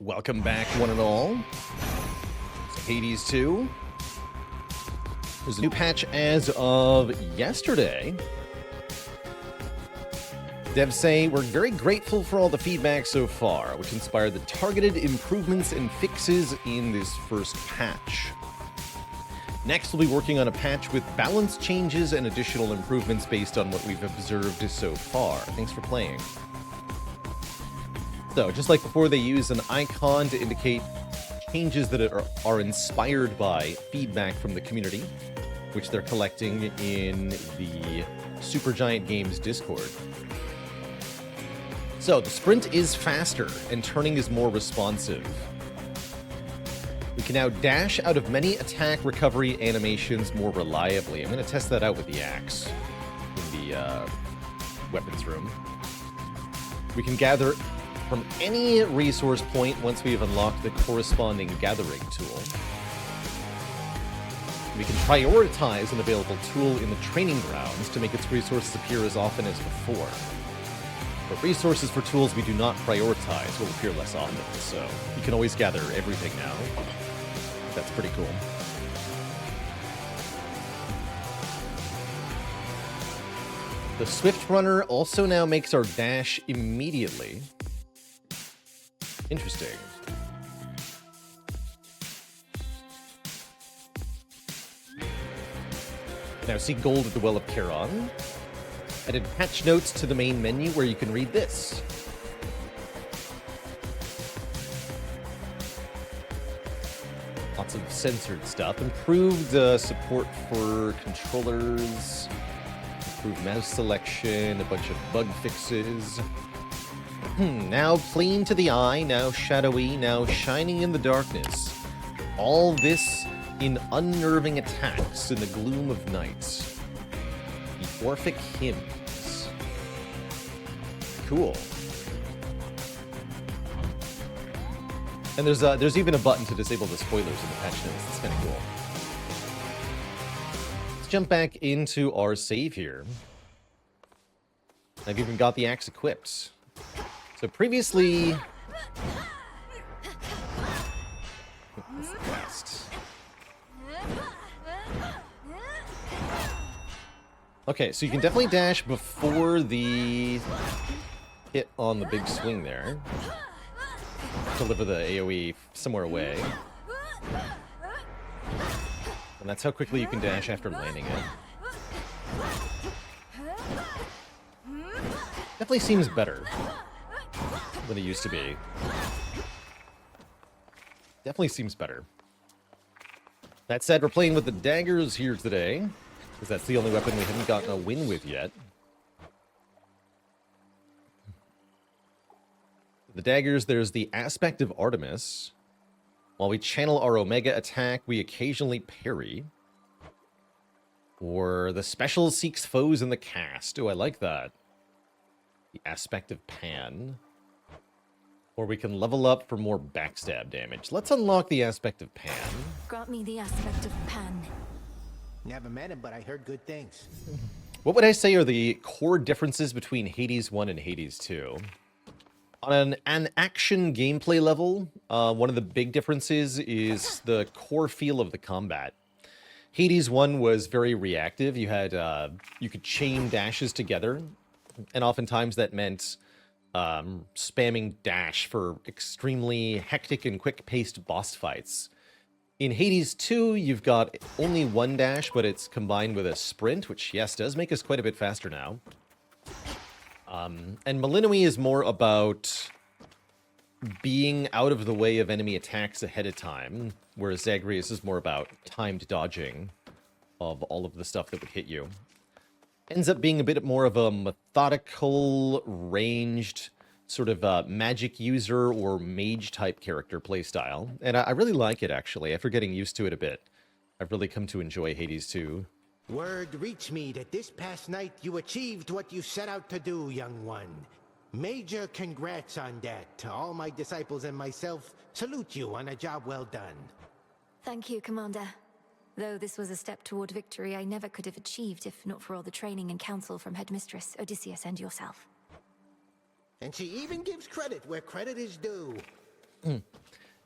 Welcome back, one and all. It's Hades 2. There's a new patch as of yesterday. Devs say, we're very grateful for all the feedback so far, which inspired the targeted improvements and fixes in this first patch. Next, we'll be working on a patch with balance changes and additional improvements based on what we've observed so far. Thanks for playing. So, just like before, they use an icon to indicate changes that are inspired by feedback from the community, which they're collecting in the Supergiant Games Discord. So, the sprint is faster, and turning is more responsive. We can now dash out of many attack recovery animations more reliably. I'm going to test that out with the axe in the weapons room. We can gather from any resource point once we've unlocked the corresponding gathering tool. We can prioritize an available tool in the training grounds to make its resources appear as often as before. But resources for tools we do not prioritize will appear less often, so you can always gather everything now. That's pretty cool. The Swift Runner also now makes our dash immediately. Interesting. Now see gold at the Well of Charon. Added patch notes to the main menu where you can read this. Lots of censored stuff. Improved support for controllers. Improved mouse selection. A bunch of bug fixes. Now clean to the eye, now shadowy, now shining in the darkness. All this in unnerving attacks in the gloom of night. The Orphic Hymns. Cool. And there's even a button to disable the spoilers in the patch notes. That's kind of cool. Let's jump back into our save here. I've even got the axe equipped. So previously... What's the quest? Okay, so you can definitely dash before the hit on the big swing there. Deliver the AoE somewhere away. And that's how quickly you can dash after landing it. Definitely seems better than it used to be. Definitely seems better. That said, we're playing with the daggers here today, because that's the only weapon we haven't gotten a win with yet. The daggers, there's the Aspect of Artemis. While we channel our Omega attack, we occasionally parry. Or the special seeks foes in the cast. Oh, I like that. The Aspect of Pan. Or we can level up for more backstab damage. Let's unlock the Aspect of Pan. Grant me the Aspect of Pan. Never met him, but I heard good things. What would I say are the core differences between Hades 1 and Hades 2? On an action gameplay level, one of the big differences is the core feel of the combat. Hades 1 was very reactive. You had you could chain dashes together, and oftentimes that meant spamming dash for extremely hectic and quick-paced boss fights. In Hades 2, you've got only one dash, but it's combined with a sprint, which, yes, does make us quite a bit faster now. And Malinois is more about being out of the way of enemy attacks ahead of time, whereas Zagreus is more about timed dodging of all of the stuff that would hit you. Ends up being a bit more of a methodical, ranged, sort of magic user or mage-type character playstyle. And I really like it, actually. After getting used to it a bit, I've really come to enjoy Hades 2. Word reached me that this past night you achieved what you set out to do, young one. Major congrats on that. To all my disciples and myself, salute you on a job well done. Thank you, Commander. Though this was a step toward victory I never could have achieved if not for all the training and counsel from Headmistress, Odysseus, and yourself. And she even gives credit where credit is due.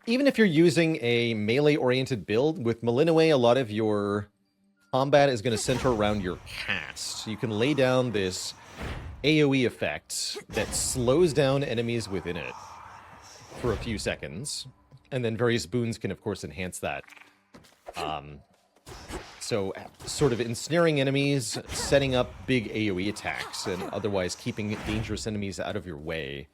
even if you're using a melee-oriented build, with Malinois, a lot of your combat is going to center around your cast. You can lay down this AoE effect that slows down enemies within it for a few seconds, and then various boons can, of course, enhance that. So sort of ensnaring enemies, setting up big AoE attacks, and otherwise keeping dangerous enemies out of your way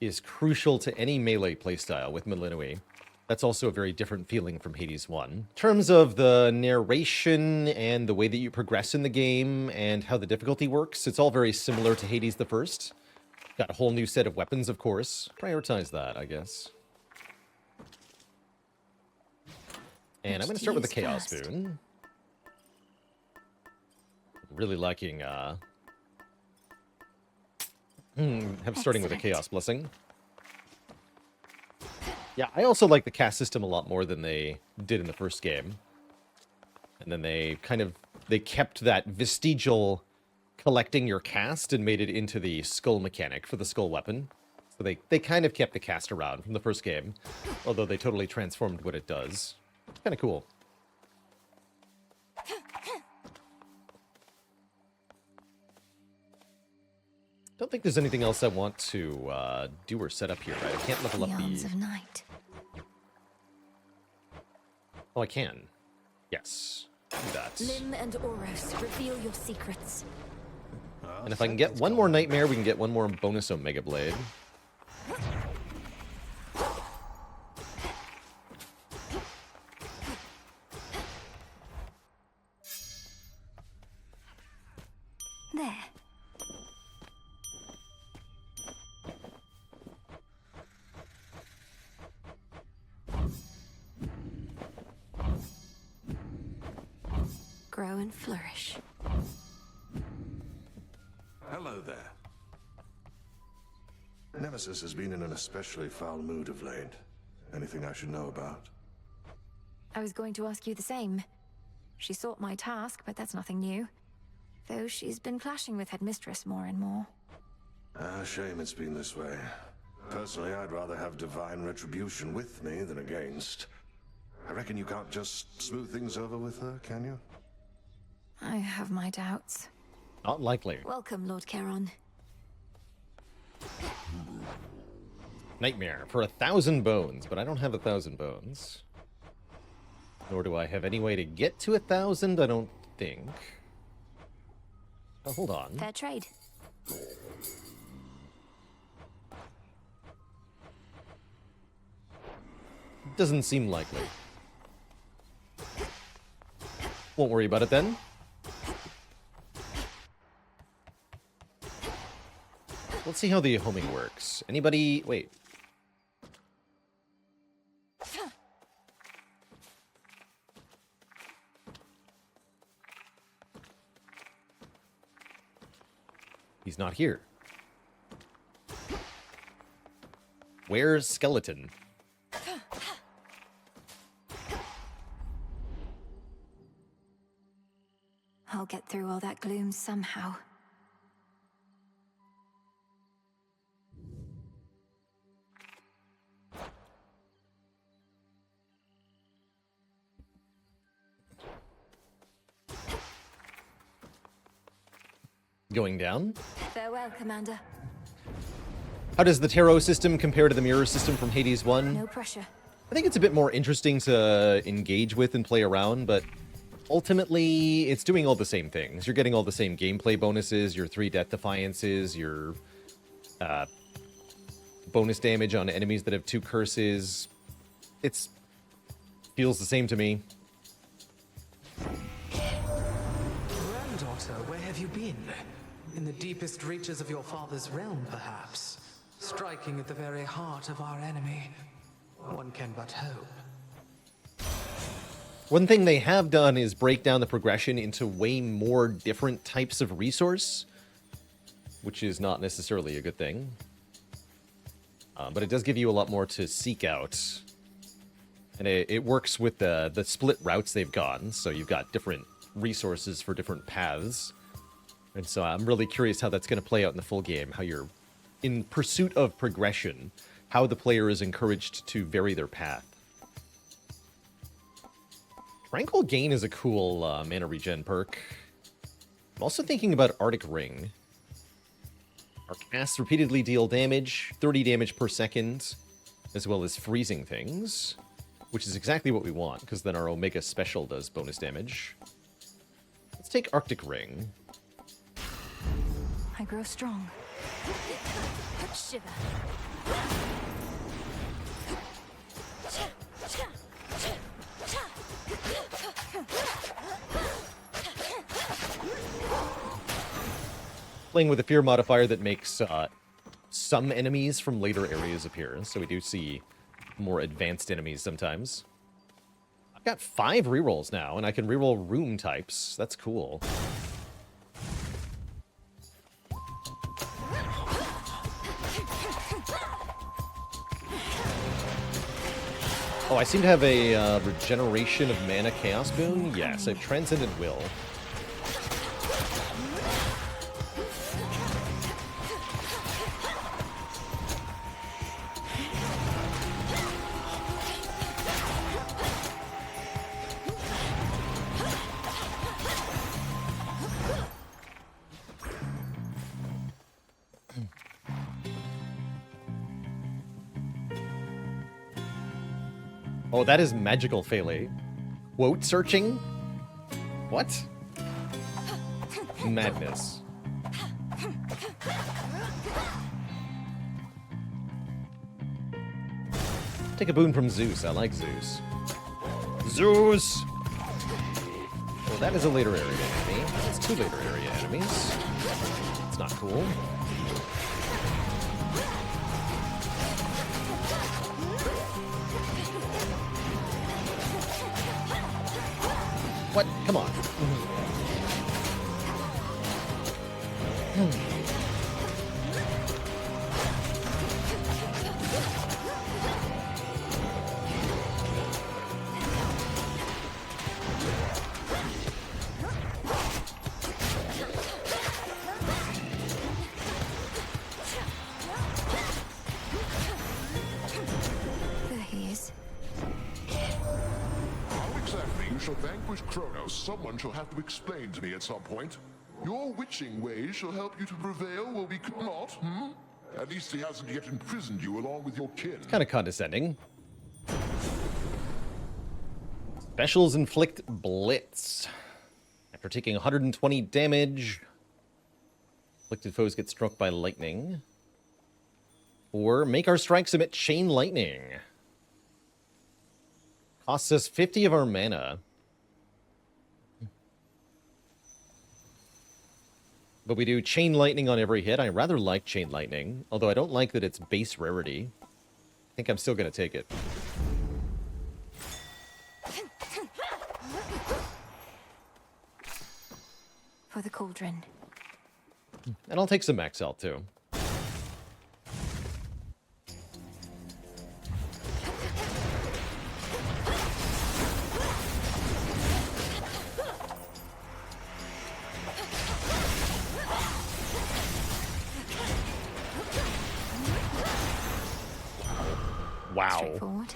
is crucial to any melee playstyle with Malinois. That's also a very different feeling from Hades 1. In terms of the narration and the way that you progress in the game and how the difficulty works, it's all very similar to Hades the First. Got a whole new set of weapons, of course. Prioritize that, I guess. And I'm going to start with the Chaos Boon. Really liking, starting with a Chaos Blessing. Yeah, I also like the cast system a lot more than they did in the first game. And then they kept that vestigial collecting your cast and made it into the skull mechanic for the skull weapon. So they kind of kept the cast around from the first game, although they totally transformed what it does. Kind of cool. Don't think there's anything else I want to do or set up here, right? I can't level up Eons of night. Oh, I can. Yes. Do that. Lim and Oros, reveal your secrets. And if I can get one more Nightmare, we can get one more bonus Omega Blade. There. Grow and flourish. Hello there. Nemesis has been in an especially foul mood of late. Anything I should know about? I was going to ask you the same. She sought my task, but that's nothing new. Though she's been clashing with Headmistress more and more. Shame it's been this way. Personally, I'd rather have divine retribution with me than against. I reckon you can't just smooth things over with her, can you? I have my doubts. Not likely. Welcome, Lord Charon. Nightmare for 1,000 bones, but I don't have 1,000 bones. Nor do I have any way to get to 1,000, I don't think. Oh, hold on. Fair trade. Doesn't seem likely. Won't worry about it then. Let's see how the homing works. Anybody... Wait. He's not here. Where's Skeleton? I'll get through all that gloom somehow. Going down? Farewell, Commander. How does the tarot system compare to the mirror system from Hades 1? No pressure. I think it's a bit more interesting to engage with and play around, but ultimately, it's doing all the same things. You're getting all the same gameplay bonuses, your 3 death defiances, your bonus damage on enemies that have 2 curses. It's feels the same to me. Granddaughter, where have you been? In the deepest reaches of your father's realm, perhaps? Striking at the very heart of our enemy. One can but hope. One thing they have done is break down the progression into way more different types of resource, which is not necessarily a good thing. But it does give you a lot more to seek out. And it works with the split routes they've gone, so you've got different resources for different paths. And so I'm really curious how that's going to play out in the full game, how you're in pursuit of progression, how the player is encouraged to vary their path. Tranquil Gain is a cool mana regen perk. I'm also thinking about Arctic Ring. Our casts repeatedly deal damage, 30 damage per second, as well as freezing things, which is exactly what we want, because then our Omega Special does bonus damage. Let's take Arctic Ring. I grow strong. Shiver. Playing with a fear modifier that makes some enemies from later areas appear, so we do see more advanced enemies sometimes. I've got 5 rerolls now, and I can reroll room types. That's cool. Oh, I seem to have a regeneration of mana chaos boon. Yes, I have Transcendent Will. Oh, that is magical, Pele. Quote searching? What? Madness. Take a boon from Zeus. I like Zeus. Zeus! Well, that is a later area enemy. That's 2 later area enemies. It's not cool. What? Come on. There he is. How exactly you shall vanquish Kronos, someone shall have to explain to me at some point. Your witching ways shall help you to prevail while we could not, hmm? At least he hasn't yet imprisoned you along with your kin. Kind of condescending. Specials inflict Blitz. After taking 120 damage, afflicted foes get struck by lightning. Or make our strikes emit chain lightning. Costs us 50 of our mana. But we do chain lightning on every hit. I rather like chain lightning, although I don't like that it's base rarity. I think I'm still going to take it. For the cauldron. And I'll take some max health too. Wow. Straightforward.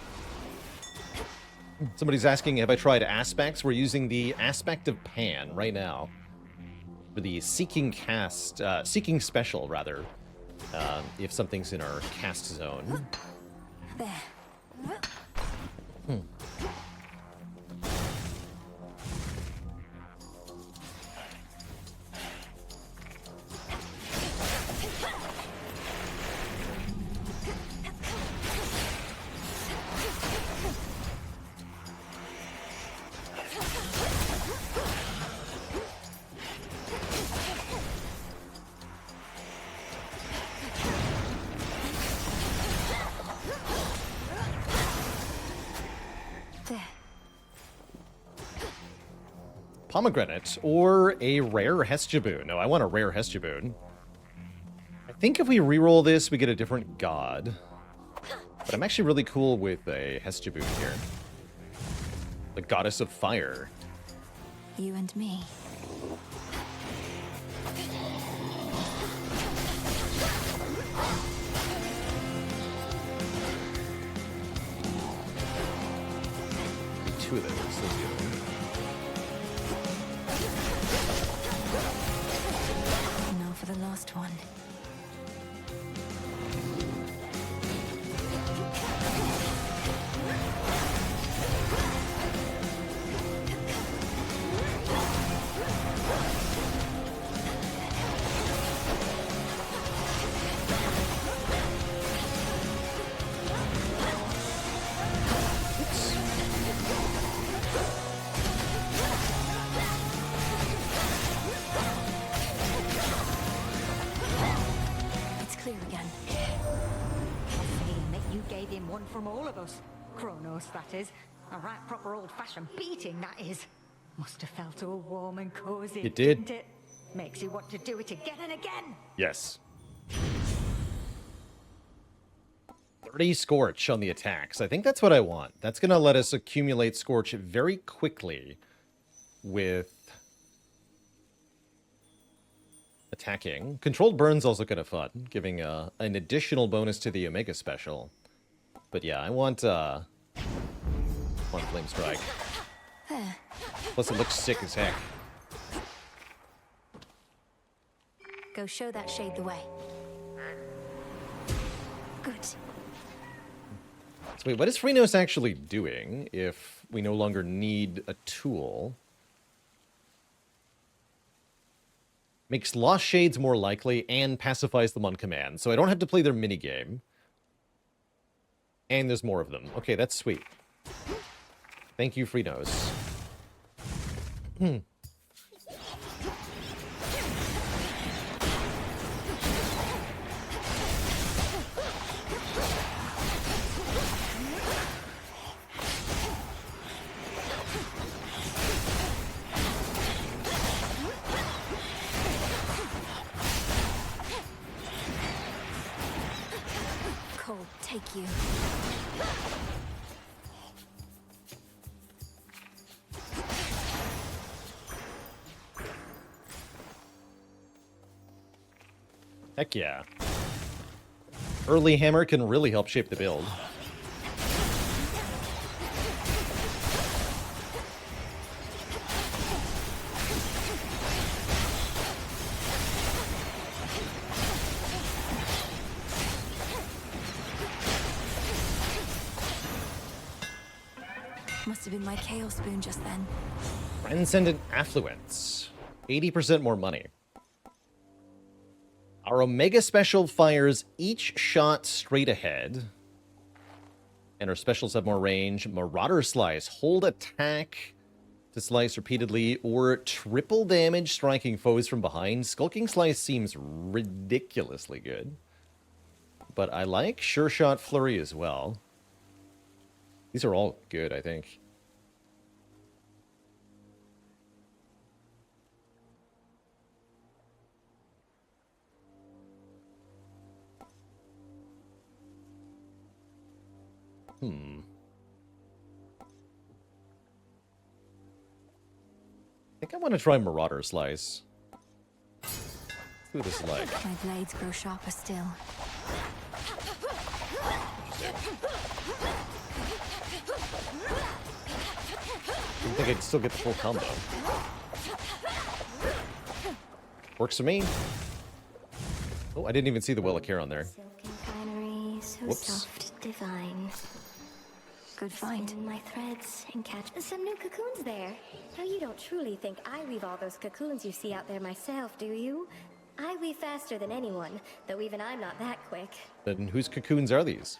Somebody's asking, have I tried aspects? We're using the aspect of Pan right now. For the seeking special, rather. If something's in our cast zone. There. There. Pomegranate or a rare Hestia. No, I want a rare Hestia. I think if we reroll this, we get a different god. But I'm actually really cool with a Hestia here. The goddess of fire. You and me. Two of those. Let's do them. last one. It's clear again. Saying that you gave him one from all of us. Kronos, that is. A right proper old-fashioned beating, that is. Must have felt all warm and cozy. It did. Didn't it? Makes you want to do it again and again. Yes. 30 Scorch on the attacks. I think that's what I want. That's going to let us accumulate Scorch very quickly with attacking. Controlled Burn's also kind of fun, giving an additional bonus to the Omega Special. But yeah, I want Flame Strike. There. Plus it looks sick as heck. Go show that shade the way. Good. So wait, what is Freenos actually doing if we no longer need a tool? Makes Lost Shades more likely and pacifies them on command, so I don't have to play their minigame. And there's more of them. Okay, that's sweet. Thank you, Freenos. Cold, take you. Heck yeah. Early Hammer can really help shape the build. Must have been my Chaos Spoon just then. Transcendent Affluence. 80% more money. Our Omega Special fires each shot straight ahead. And our specials have more range. Marauder Slice. Hold attack to slice repeatedly or triple damage striking foes from behind. Skulking Slice seems ridiculously good. But I like Sure Shot Flurry as well. These are all good, I think. I think I want to try Marauder Slice. Who this is like? My blades grow sharper still. I think I'd still get the full combo. Works for me. Oh, I didn't even see the Well of Care on there. Silken finery, so Whoops. soft, divine. Good find. Spin my threads and catch some new cocoons there. Now you don't truly think I weave all those cocoons you see out there myself, do you? I weave faster than anyone, though even I'm not that quick. Then whose cocoons are these?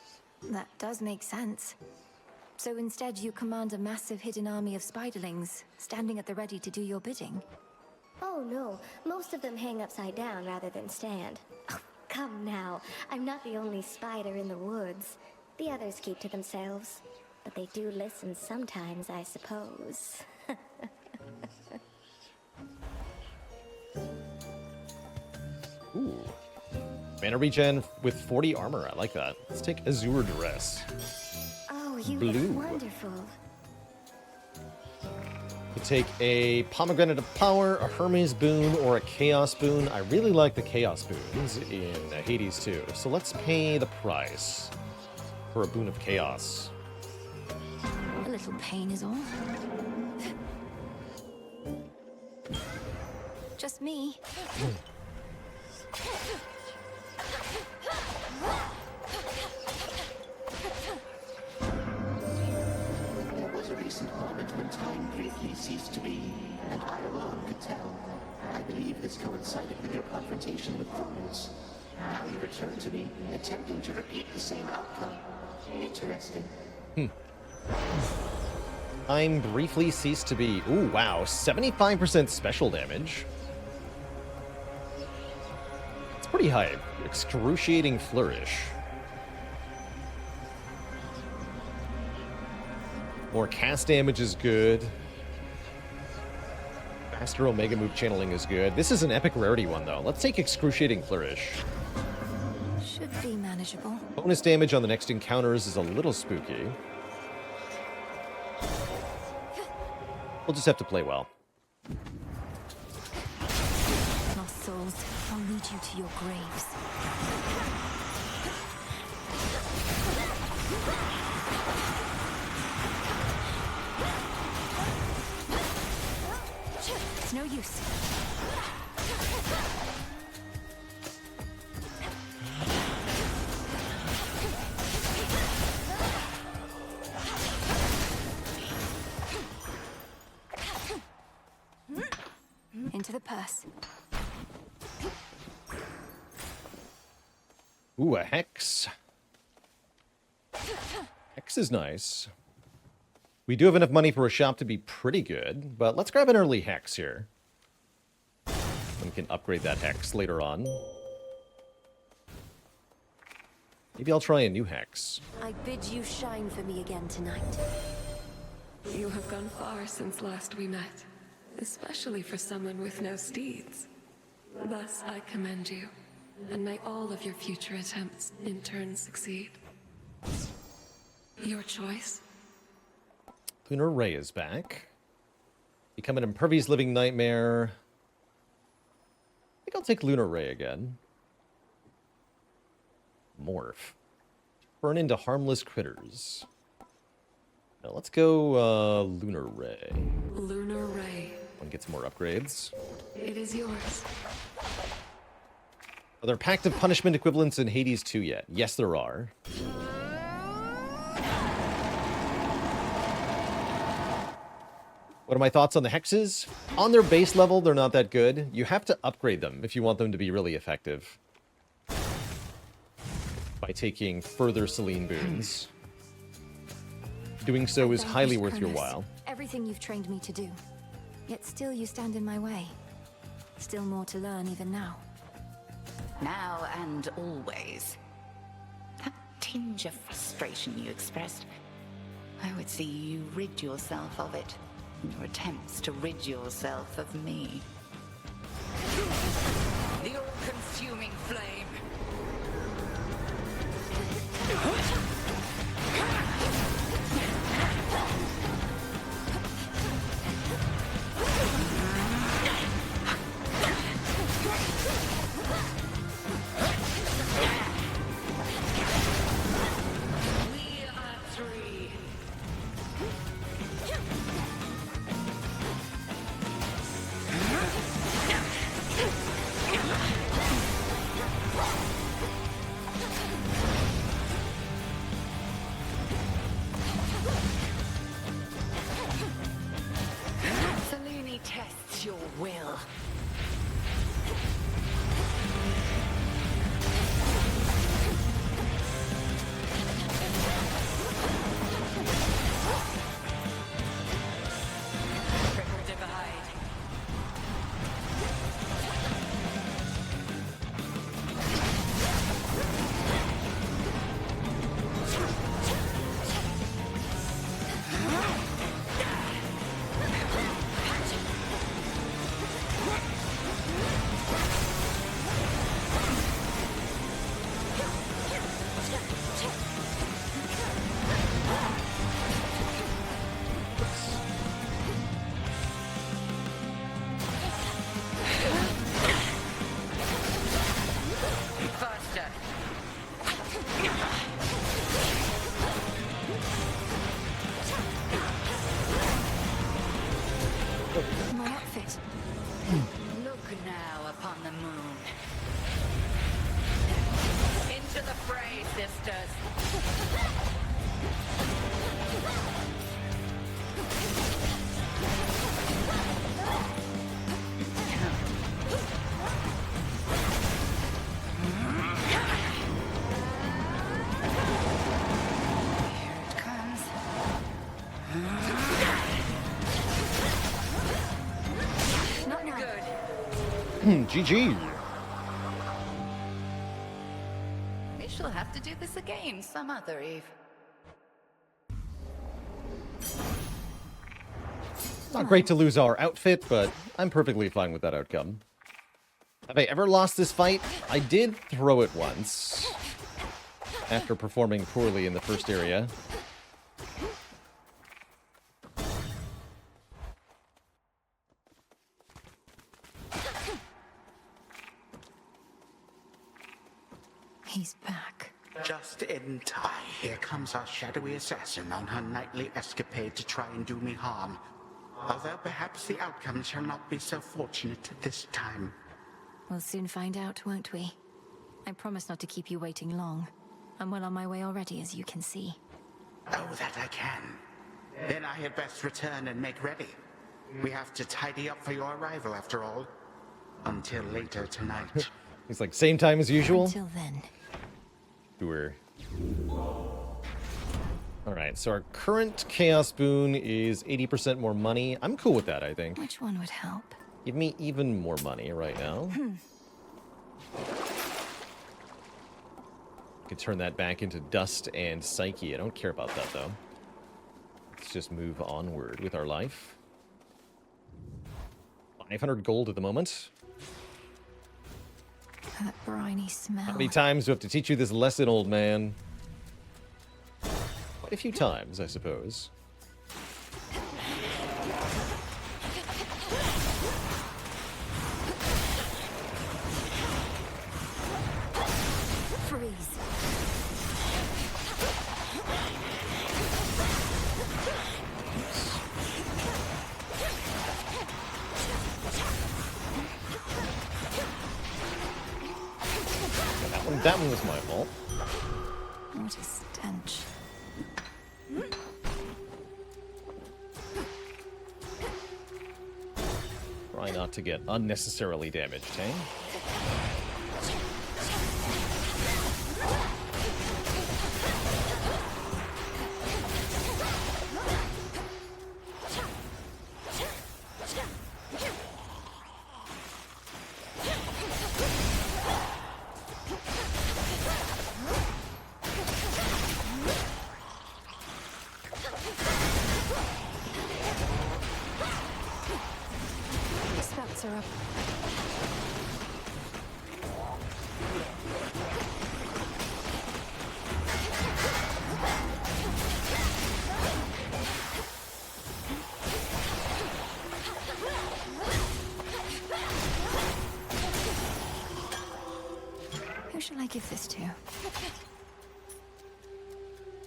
That does make sense. So instead you command a massive hidden army of spiderlings, standing at the ready to do your bidding. Oh no, most of them hang upside down rather than stand. Oh, come now, I'm not the only spider in the woods. The others keep to themselves. But they do listen sometimes, I suppose. Ooh. Mana regen with 40 armor. I like that. Let's take Azure Duress. Oh, you Blue. look wonderful. We take a Pomegranate of Power, a Hermes Boon, or a Chaos Boon. I really like the Chaos Boons in Hades too. So let's pay the price for a Boon of Chaos. A little pain is all. Just me. recent moment when time briefly ceased to be, and I alone could tell. I believe this coincided with your confrontation with Kronos. Now you return to me, attempting to repeat the same outcome. Interesting. Time briefly ceased to be. Ooh, wow. 75% special damage. It's pretty high. Excruciating Flourish. More cast damage is good. Faster Omega Move channeling is good. This is an epic rarity one, though. Let's take Excruciating Flourish. Should be manageable. Bonus damage on the next encounters is a little spooky. We'll just have to play well. Lost souls, I'll lead you to your graves. It's no use. Into the purse. Ooh, a Hex. Hex is nice. We do have enough money for a shop to be pretty good, but let's grab an early Hex here. We can upgrade that Hex later on. Maybe I'll try a new Hex. I bid you shine for me again tonight. You have gone far since last we met, especially for someone with no steeds. Thus, I commend you, and may all of your future attempts in turn succeed. Your choice? Lunar Ray is back. Become an impervious living nightmare. I think I'll take Lunar Ray again. Morph. Burn into harmless critters. Now let's go Lunar Ray. Lunar Ray. One gets more upgrades. It is yours. Are there Pact of Punishment equivalents in Hades 2 yet? Yes, there are. What are my thoughts on the hexes? On their base level, they're not that good. You have to upgrade them if you want them to be really effective. By taking further Selene boons. Doing so is highly worth your while. Everything you've trained me to do. Yet still you stand in my way. Still more to learn even now. Now and always. That tinge of frustration you expressed, I would see you rid yourself of it in your attempts to rid yourself of me. The all-consuming flame. Tests your will. Triple divide. My outfit. Look now upon the moon. Into the fray, sisters. GG. We shall have to do this again some other eve. Not great to lose our outfit, but I'm perfectly fine with that outcome. Have I ever lost this fight? I did throw it once. After performing poorly in the first area. He's back. Just in time. Here comes our shadowy assassin on her nightly escapade to try and do me harm. Although perhaps the outcome shall not be so fortunate this time. We'll soon find out, won't we? I promise not to keep you waiting long. I'm well on my way already, as you can see. Oh, that I can. Then I had best return and make ready. We have to tidy up for your arrival, after all. Until later tonight. He's like, same time as usual? Until then. Sure. Alright, so our current Chaos Boon is 80% more money. I'm cool with that, I think. Which one would help? Give me even more money right now. Could turn that back into Dust and Psyche. I don't care about that, though. Let's just move onward with our life. 500 gold at the moment. That briny smell. How many times do I have to teach you this lesson, old man? Quite a few times, I suppose. Freeze. That one was my fault. What a stench. Try not to get unnecessarily damaged, eh? Spouts are up. Who shall I give this to?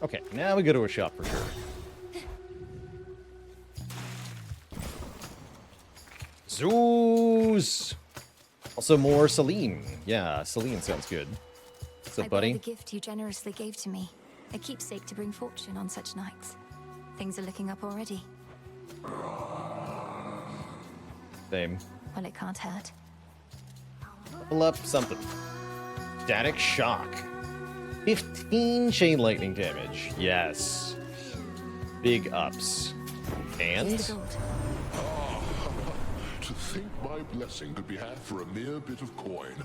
Okay, now we go to a shop for sure. Zeus! Also more Celine. Yeah, Celine sounds good. What's up, I buddy? bear the gift you generously gave to me. A keepsake to bring fortune on such nights. Things are looking up already. Same. Well, it can't hurt. Pull up something. Static Shock. 15 chain lightning damage. Yes. Big ups. And? Here's the gold. To think my blessing could be had for a mere bit of coin.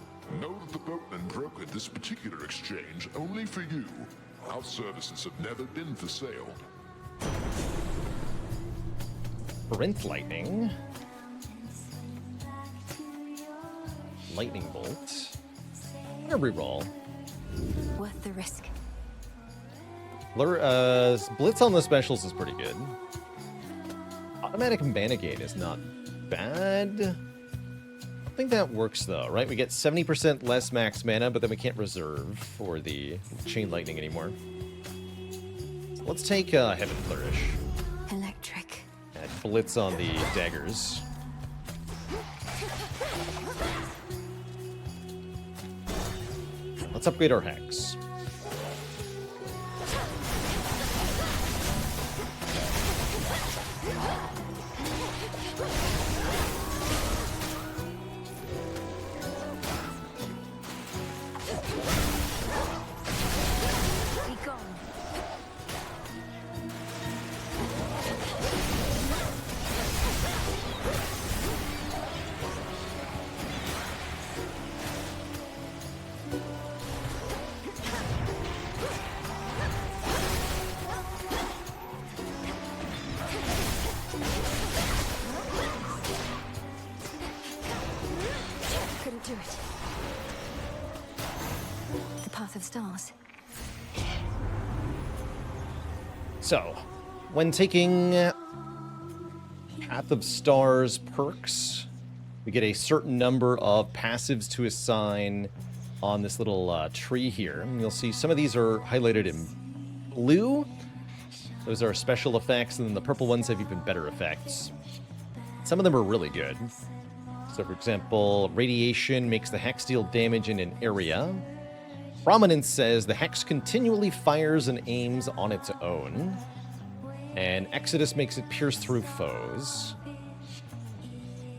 Know that the boatman brokered this particular exchange only for you. Our services have never been for sale. Sprint Lightning. Lightning Bolt. Every roll. Worth the risk. Blitz on the specials is pretty good. Automatic mana gain is not bad. I think that works though, right? We get 70% less max mana, but then we can't reserve for the Chain Lightning anymore. So let's take Heaven Flourish. Electric. And Blitz on the daggers. Let's upgrade our Hex. Be gone. of Stars. So, when taking Path of Stars perks, we get a certain number of passives to assign on this little tree here. And you'll see some of these are highlighted in blue. Those are special effects, and then the purple ones have even better effects. Some of them are really good. So, for example, Radiation makes the Hex deal damage in an area. Prominence says the Hex continually fires and aims on its own. And Exodus makes it pierce through foes.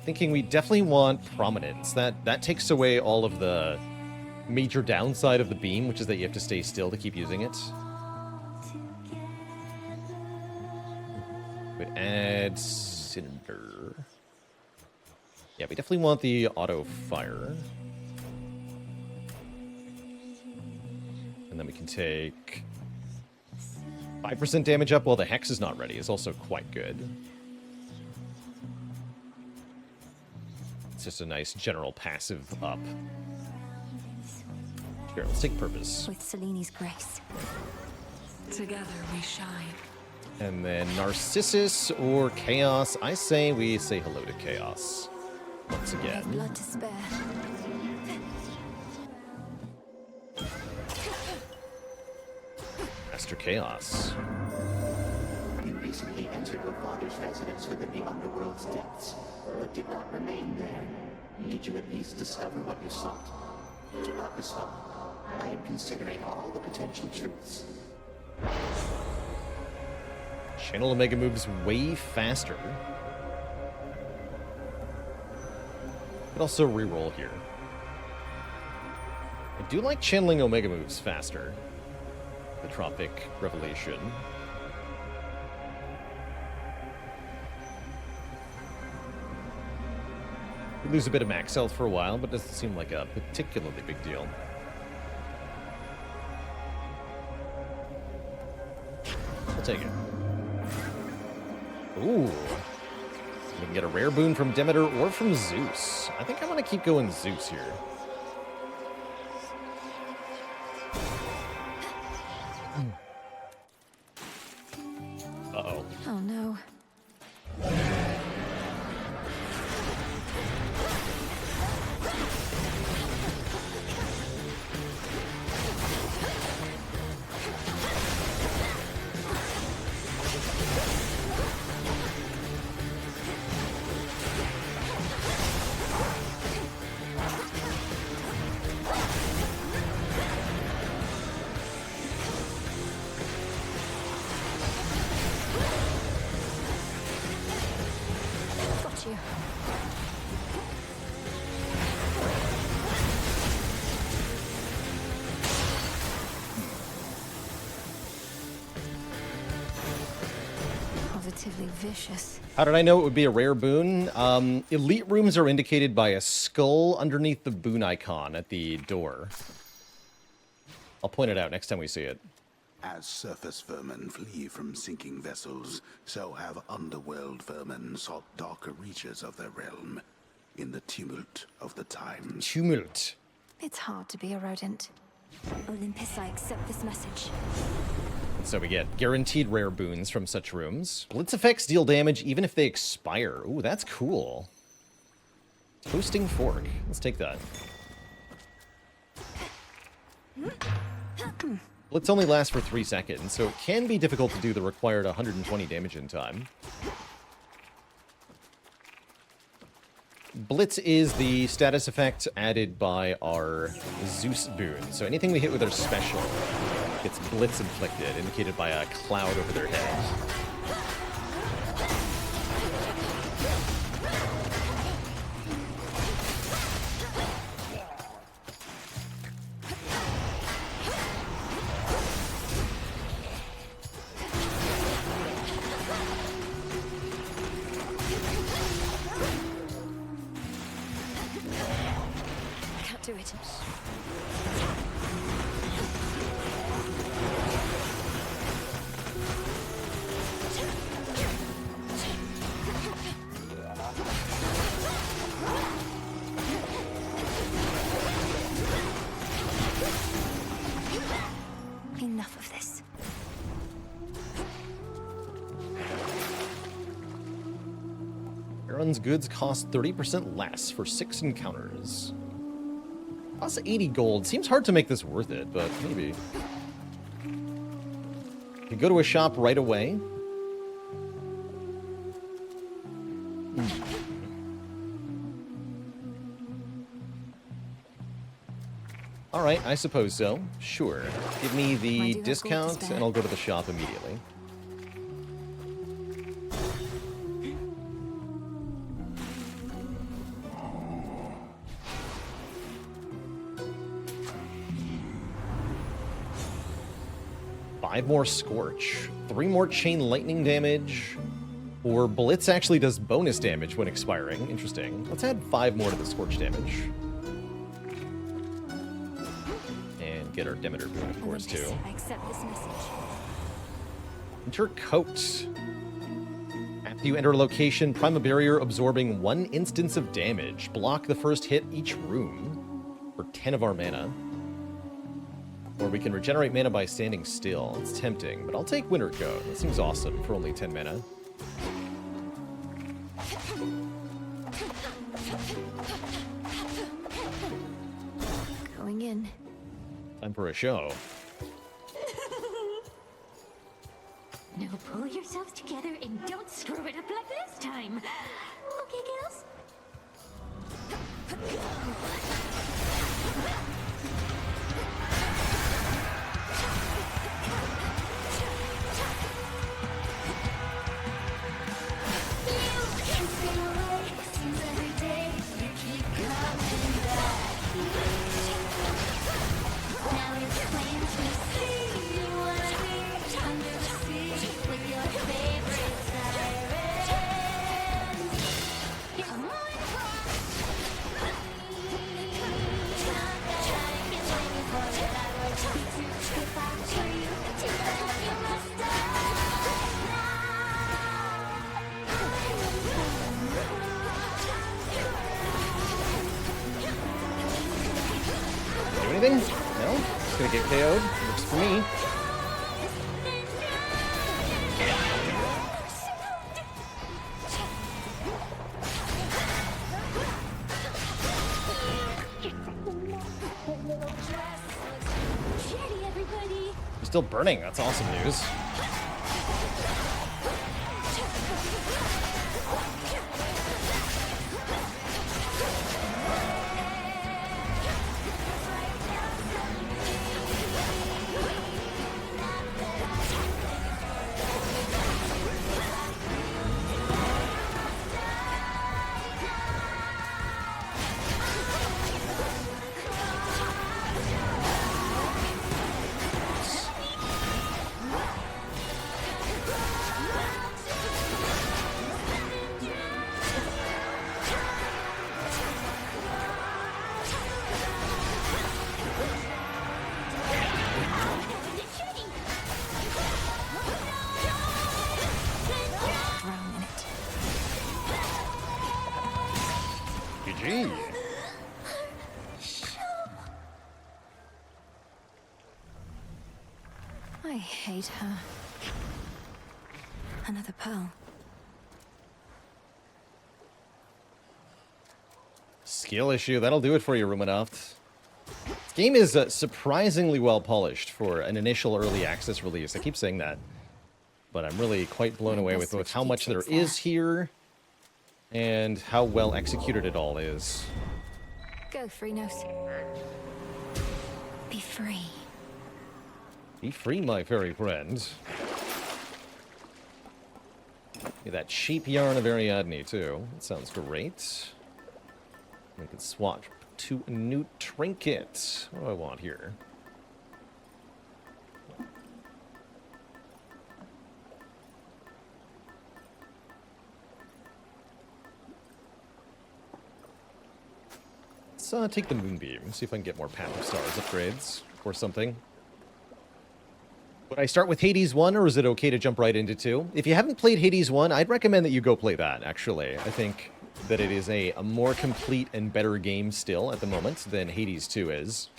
Thinking we definitely want Prominence. That takes away all of the major downside of the beam, which is that you have to stay still to keep using it. We add Cinder. Yeah, we definitely want the auto fire. And then we can take 5% damage up while the Hex is not ready is also quite good. It's just a nice general passive up. Here, let's take Purpose. With Seleni's grace. Together we shine. And then Narcissus or Chaos. I say we say hello to Chaos. Once I have again. blood to spare. Master Chaos. You recently entered your father's residence within the underworld's depths, but did not remain there. Did you at least discover what you sought? Do not respond. I am considering all the potential truths. Channel Omega moves way faster. Could also reroll here. I do like channeling Omega moves faster. The Tropic Revelation. We lose a bit of max health for a while, but doesn't seem like a particularly big deal. I'll take it. Ooh. We can get a rare boon from Demeter or from Zeus. I think I want to keep going Zeus here. Uh-oh. Oh no. Got you. Positively vicious. How did I know it would be a rare boon? Elite rooms are indicated by a skull underneath the boon icon at the door. I'll point it out next time we see it. As surface vermin flee from sinking vessels, so have underworld vermin sought darker reaches of their realm in the tumult of the times. Tumult. It's hard to be a rodent. Olympus, I accept this message. So we get guaranteed rare boons from such rooms. Blitz effects deal damage even if they expire. Ooh, that's cool. Toasting Fork. Let's take that. Blitz only lasts for 3 seconds, so it can be difficult to do the required 120 damage in time. Blitz is the status effect added by our Zeus boon. So anything we hit with our special gets Blitz inflicted, indicated by a cloud over their head. Can't do it. Charon's goods cost 30% less for 6 encounters. Plus 80 gold. Seems hard to make this worth it, but maybe. You go to a shop right away. Alright, I suppose so. Sure. Give me the discount, and I'll go to the shop immediately. Five more Scorch. 3 more Chain Lightning damage. Or Blitz actually does bonus damage when expiring. Interesting. Let's add 5 more to the Scorch damage. And get our Demeter boon, of course, too. I accept this message. Enter Coat. After you enter a location, prime a barrier absorbing 1 instance of damage. Block the first hit each room for 10 of our mana. Or we can regenerate mana by standing still. It's tempting, but I'll take Winter Coat. That seems awesome for only 10 mana. Going in. Time for a show. Now pull yourselves together and don't screw it up like this time. Okay, girls? Anything? No? It's gonna get KO'd. Works for me. You're still burning. That's awesome news. GG. I hate her. Another pearl. Skill issue. That'll do it for you, Rumanoft. This game is surprisingly well polished for an initial early access release. I keep saying that. But I'm really quite blown away with both how much there is here and how well executed it all is. Go, Freenos. Be free. Be free, my fairy friend. Yeah, that cheap yarn of Ariadne, too. That sounds great. We can swatch to a new trinket. What do I want here? Let's take the Moonbeam, see if I can get more passive stars upgrades or something. Would I start with Hades 1, or is it okay to jump right into 2? If you haven't played Hades 1, I'd recommend that you go play that, actually. I think that it is a more complete and better game still at the moment than Hades 2 is.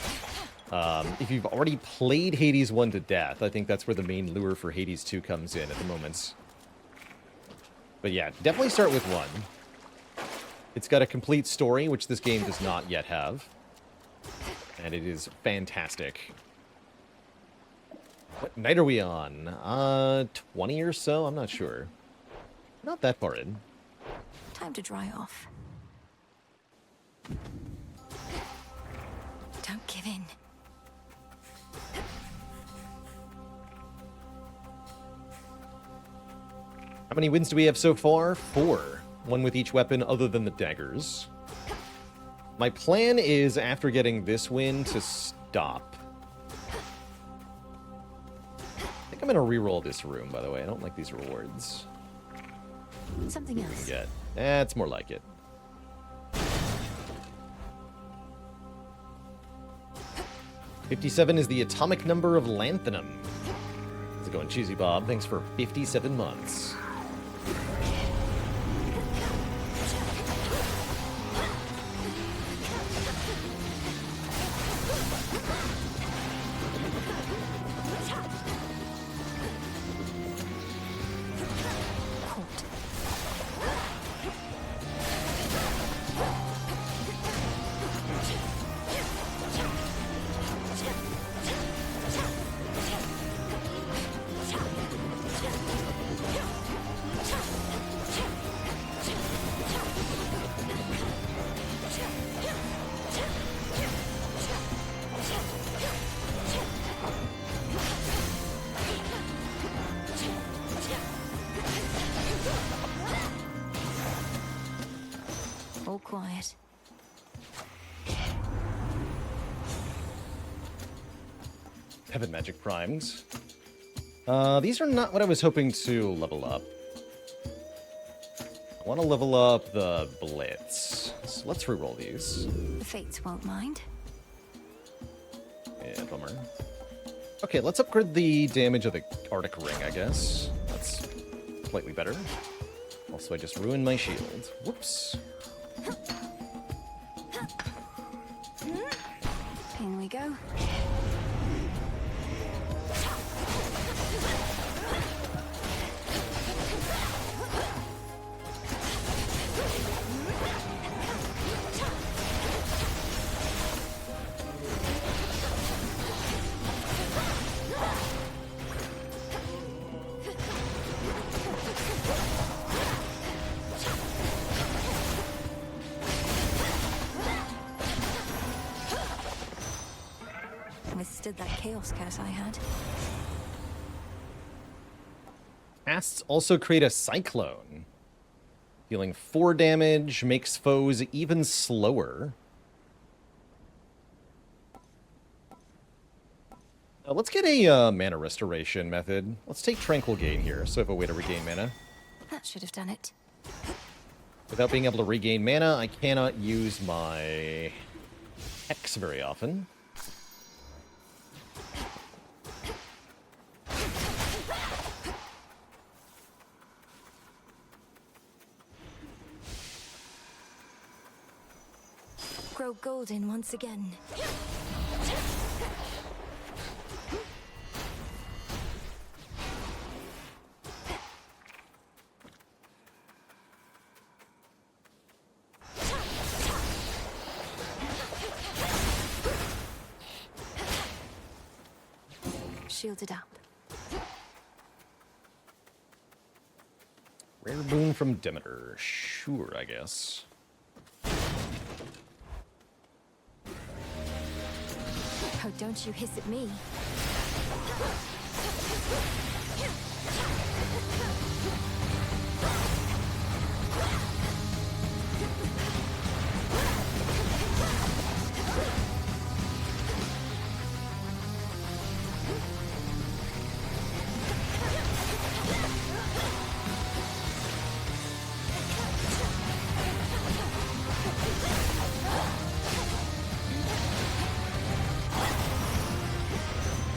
If you've already played Hades 1 to death, I think that's where the main lure for Hades 2 comes in at the moment. But yeah, definitely start with 1. It's got a complete story, which this game does not yet have. And it is fantastic. What night are we on? 20 or so? I'm not sure. Not that far in. Time to dry off. Don't give in. How many wins do we have so far? 4. One with each weapon other than the daggers. My plan is, after getting this win, to stop. I think I'm going to reroll this room, by the way. I don't like these rewards. Something else. Get. That's more like it. $57 is the atomic number of lanthanum. How's it going, Cheesy Bob? Thanks for 57 months. All quiet. Heaven Magic Primed. These are not what I was hoping to level up. I want to level up the Blitz. So let's reroll these. The Fates won't mind. Yeah, bummer. Okay, let's upgrade the damage of the Arctic Ring, I guess. That's slightly better. Also, I just ruined my shield. Whoops. In we go. Withstood that chaos curse I had. Casts also create a Cyclone. Dealing 4 damage, makes foes even slower. Now let's get a mana restoration method. Let's take Tranquil Gain here, so I have a way to regain mana. That should have done it. Without being able to regain mana, I cannot use my Hex very often. Grow golden once again. Shielded up. Rare boon from Demeter. Sure, I guess. Oh, don't you hiss at me.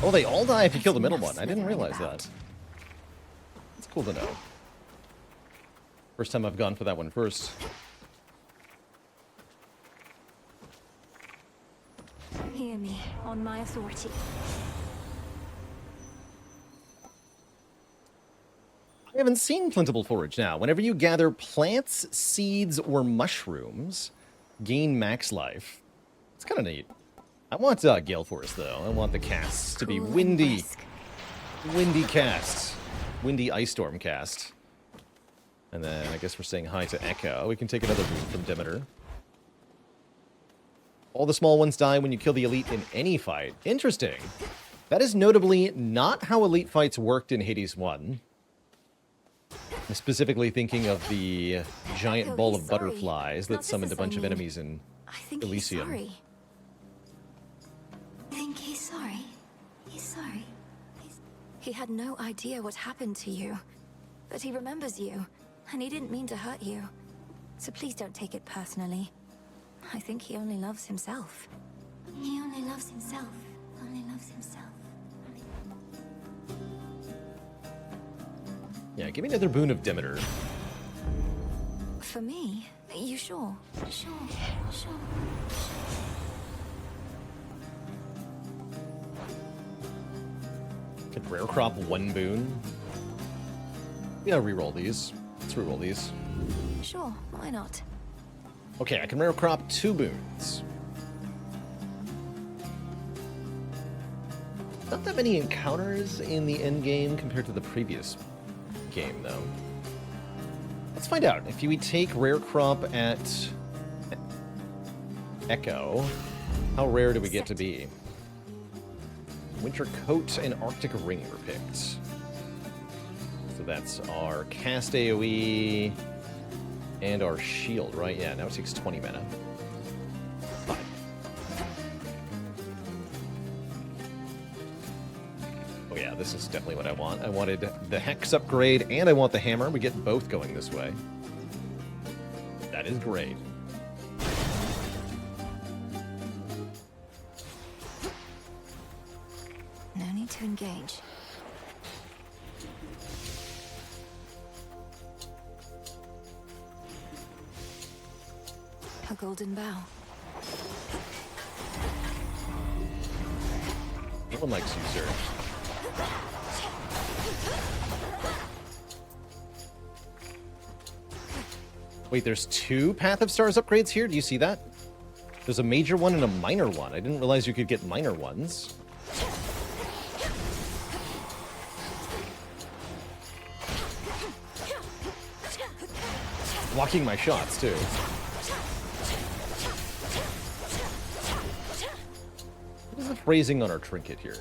Oh, they all die if you kill the middle one. I didn't realize that. It's cool to know. First time I've gone for that one first. Hear me, on my authority. We haven't seen Plentiful Forage now. Whenever you gather plants, seeds, or mushrooms, gain max life. It's kind of neat. I want Gale Forest, though. I want the casts to be Cool and windy. brisk. Windy cast. Windy Ice Storm cast. And then I guess we're saying hi to Echo. We can take another boon from Demeter. All the small ones die when you kill the elite in any fight. Interesting. That is notably not how elite fights worked in Hades 1. I'm specifically thinking of the giant Echo, ball he's of sorry. butterflies Not that summoned a bunch of business, I mean. enemies in I think Elysium. he's sorry. I think he's sorry. He's sorry. He had no idea what happened to you. But he remembers you. And he didn't mean to hurt you. So please don't take it personally. I think he only loves himself. He only loves himself. Only loves himself. Yeah, give me another boon of Demeter. For me? You sure? Sure. Could rare crop one boon. Yeah, reroll these. Let's reroll these. Sure, why not? Okay, I can rare crop 2 boons. Not that many encounters in the end game compared to the previous game, though. Let's find out. If we take rare crop at Echo, how rare do we get to be? Winter Coat and Arctic Ring were picked. So that's our cast AoE and our shield, right? Yeah, now it takes 20 mana. Fine. Oh yeah, this is definitely what I want. I wanted the Hex upgrade and I want the hammer. We get both going this way. That is great. No need to engage. A golden bow. No one likes you, sir. Wait, there's 2 Path of Stars upgrades here? Do you see that? There's a major one and a minor one. I didn't realize you could get minor ones. Blocking my shots, too. What is the phrasing on our trinket here?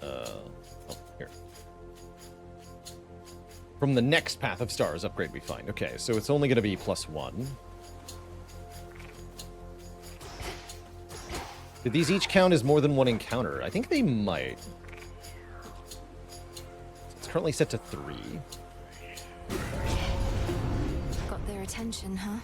Oh, here. From the next Path of Stars upgrade we find. Okay, so it's only going to be +1. Did these each count as more than one encounter? I think they might. It's currently set to 3. Got their attention, huh?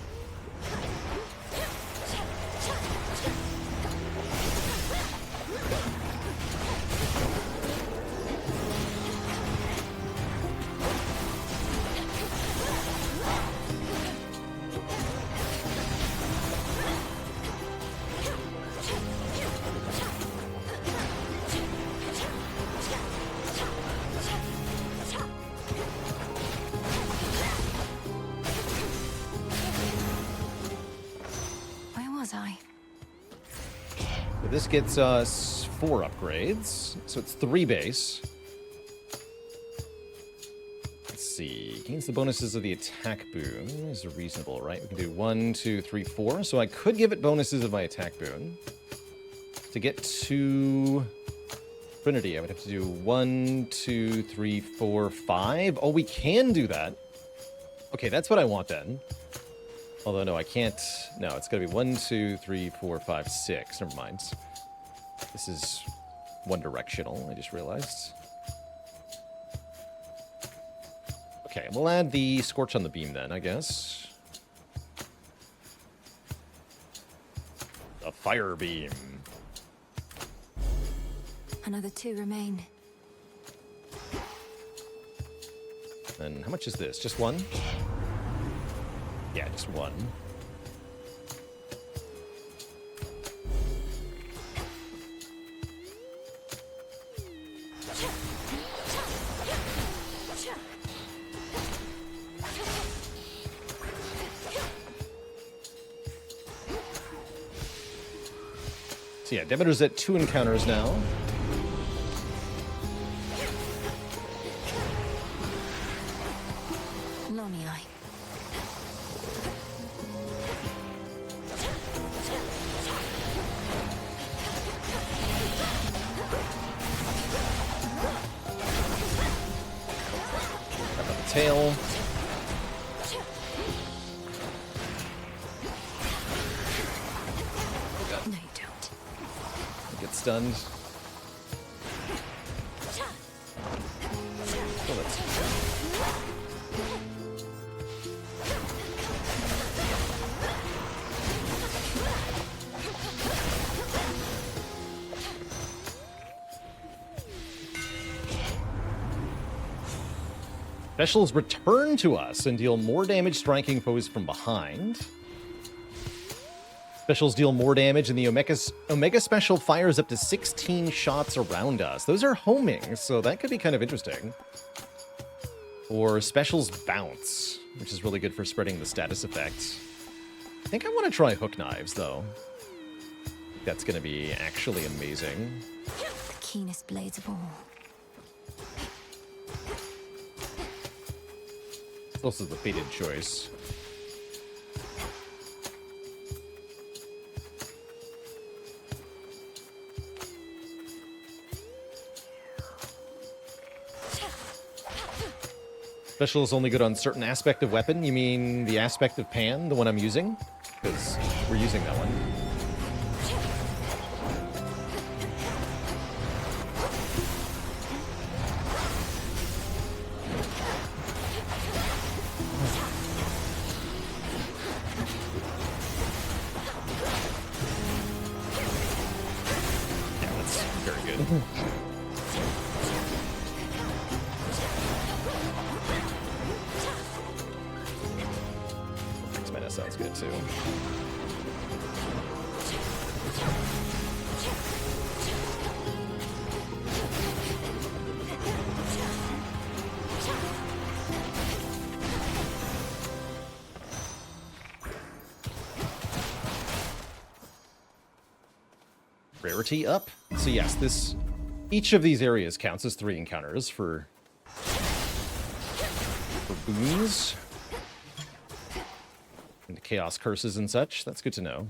Where was I? So this gets us 4 upgrades. So it's 3 base. Let's see. Gains the bonuses of the attack boon. Is reasonable, right? We can do 1, 2, 3, 4. So I could give it bonuses of my attack boon. To get to Trinity, I would have to do 1, 2, 3, 4, 5. Oh, we can do that. Okay, that's what I want then. Although, no, I can't. No, it's got to be 1, 2, 3, 4, 5, 6. Never mind. This is one directional, I just realized. Okay, we'll add the Scorch on the beam then, I guess. The Fire Beam. Another 2 remain. And how much is this? Just 1? Yeah, just 1. So yeah, Demeter's at 2 encounters now. Lonnie-eye. Got the tail. No, you don't. Get stunned. Oh, that's... Specials return to us and deal more damage striking foes from behind. Specials deal more damage, and the Omega Special fires up to 16 shots around us. Those are homing, so that could be kind of interesting. Or Specials Bounce, which is really good for spreading the status effects. I think I want to try Hook Knives, though. That's going to be actually amazing. The keenest blades of all. It's also the fated choice. Special is only good on certain aspect of weapon. You mean the aspect of Pan, the one I'm using? Because we're using that one. Yeah, that's very good. Sounds good too. Rarity up. So yes, each of these areas counts as 3 encounters for boons. And chaos curses and such. That's good to know.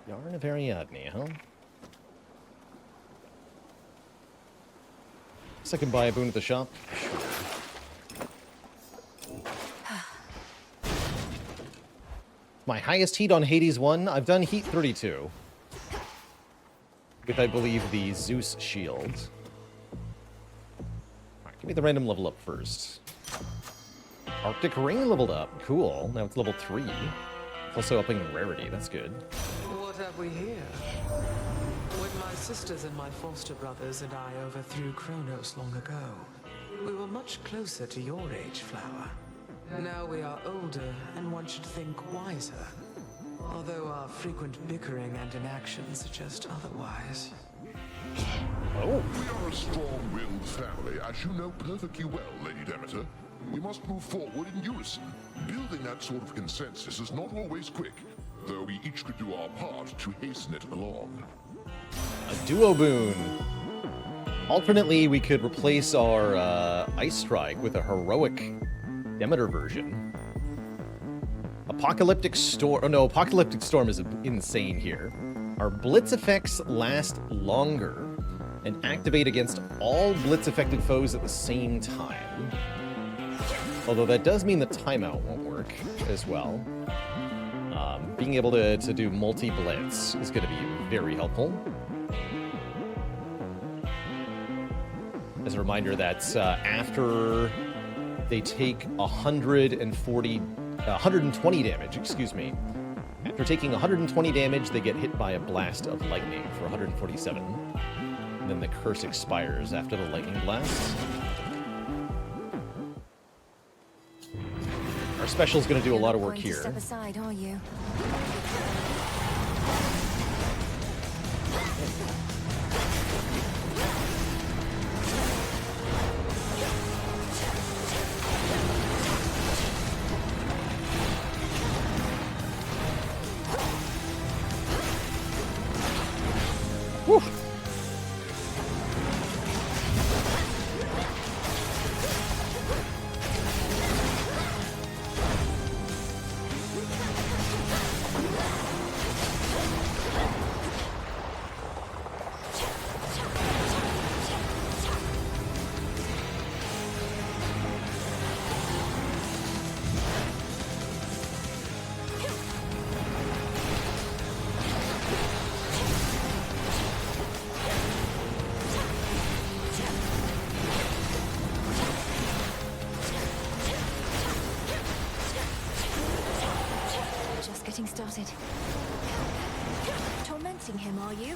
Yarn of Ariadne, huh? Guess I can buy a boon at the shop. My highest heat on Hades 1, I've done heat 32. With, I believe, the Zeus shield. Alright, give me the random level up first. Arctic Ring leveled up. Cool. Now it's level 3. It's also upping rarity. That's good. What have we here? When my sisters and my foster brothers and I overthrew Kronos long ago, we were much closer to your age, Flower. Now we are older, and one should think wiser. Although our frequent bickering and inaction suggest otherwise. Oh. We are a strong-willed family, as you know perfectly well, Lady Demeter. We must move forward in unison. Building that sort of consensus is not always quick, though we each could do our part to hasten it along. A duo boon. Alternately, we could replace our Ice Strike with a heroic Demeter version. Apocalyptic Storm. Oh no, Apocalyptic Storm is insane here. Our Blitz effects last longer and activate against all Blitz-affected foes at the same time. Although that does mean the timeout won't work as well. Being able to do multi-blitz is going to be very helpful. As a reminder, that's after they take 120 damage, excuse me. After taking 120 damage, they get hit by a blast of lightning for 147. And then the curse expires after the lightning blast. Our special's going to do a lot of work here. Step aside, are you? Whew. Just getting started. Tormenting him, are you?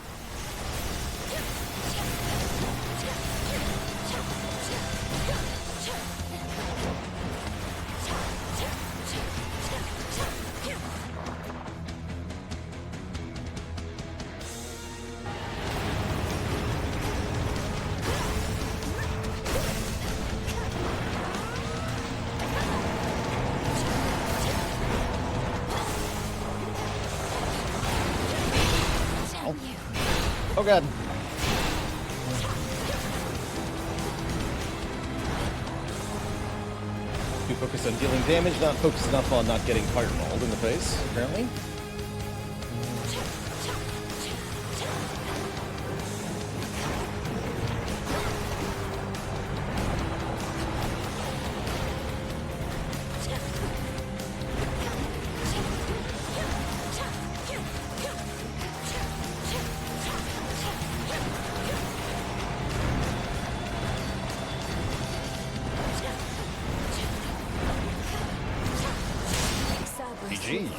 Oh god. Do focus on dealing damage, not focus enough on not getting fireballed in the face, apparently. GG.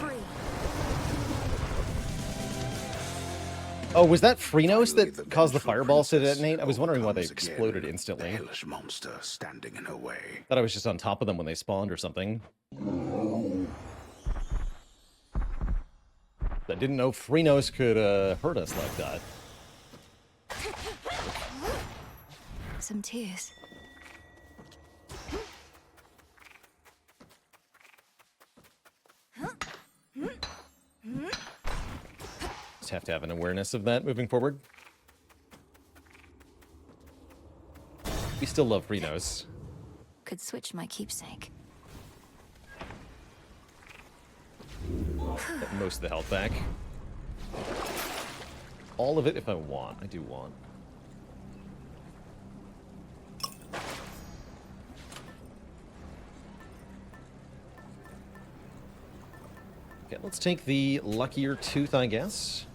Oh, was that Freenos that caused the fireballs to detonate? I was wondering why they exploded instantly. The hellish monster standing in her way. Thought I was just on top of them when they spawned or something. I didn't know Freenos could hurt us like that. Some tears. Just have to have an awareness of that moving forward. We still love Freenos. Could switch my keepsake. Get most of the health back. All of it if I want. I do want. Okay, let's take the luckier tooth, I guess.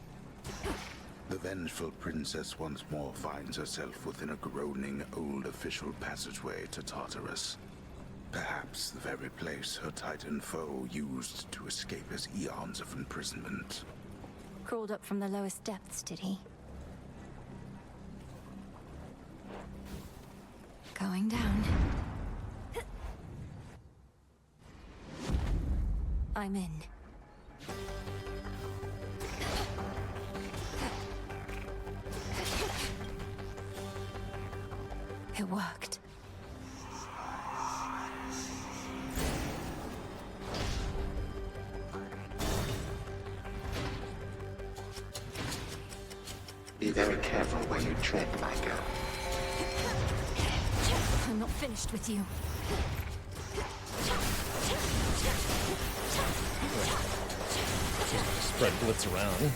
The vengeful princess once more finds herself within a groaning old official passageway to Tartarus. Perhaps the very place her titan foe used to escape his eons of imprisonment. Crawled up from the lowest depths, did he? Going down. I'm in. It worked. Be very careful where you tread, my girl. I'm not finished with you. Spread blitz around.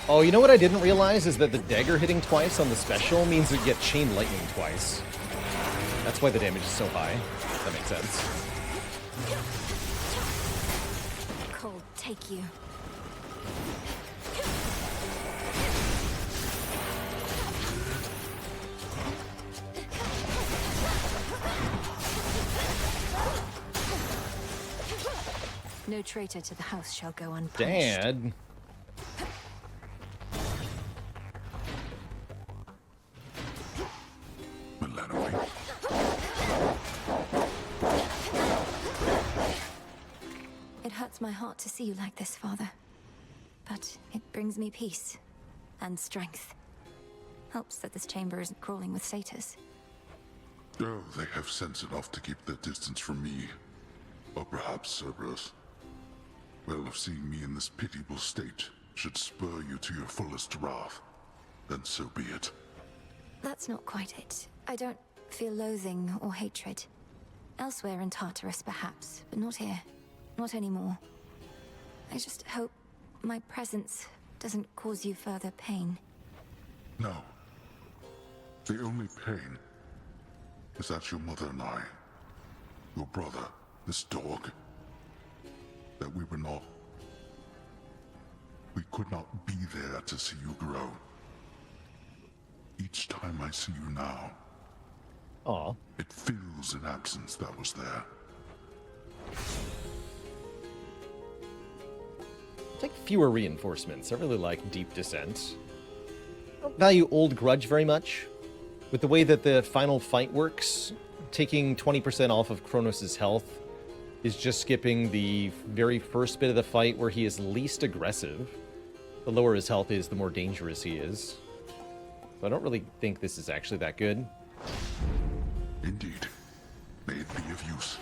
Oh, you know what I didn't realize is that the dagger hitting twice on the special means we get chain lightning twice. That's why the damage is so high. That makes sense. Cold, take you. No traitor to the house shall go unpunished. Dad. Milanovic. It hurts my heart to see you like this, Father. But it brings me peace and strength. Helps that this chamber isn't crawling with satyrs. Oh, they have sense enough to keep their distance from me. Or perhaps Cerberus. Well, if seeing me in this pitiable state should spur you to your fullest wrath, then so be it. That's not quite it. I don't feel loathing or hatred. Elsewhere in Tartarus, perhaps, but not here. Not anymore. I just hope my presence doesn't cause you further pain. No. The only pain is that your mother and I, your brother, this dog, that we were not... We could not be there to see you grow. Each time I see you now, Aw. it fills an absence that was there. Take fewer reinforcements. I really like Deep Descent. I don't value Old Grudge very much. With the way that the final fight works, taking 20% off of Kronos' health is just skipping the very first bit of the fight where he is least aggressive. The lower his health is, the more dangerous he is. So I don't really think this is actually that good. Indeed. May it be of use.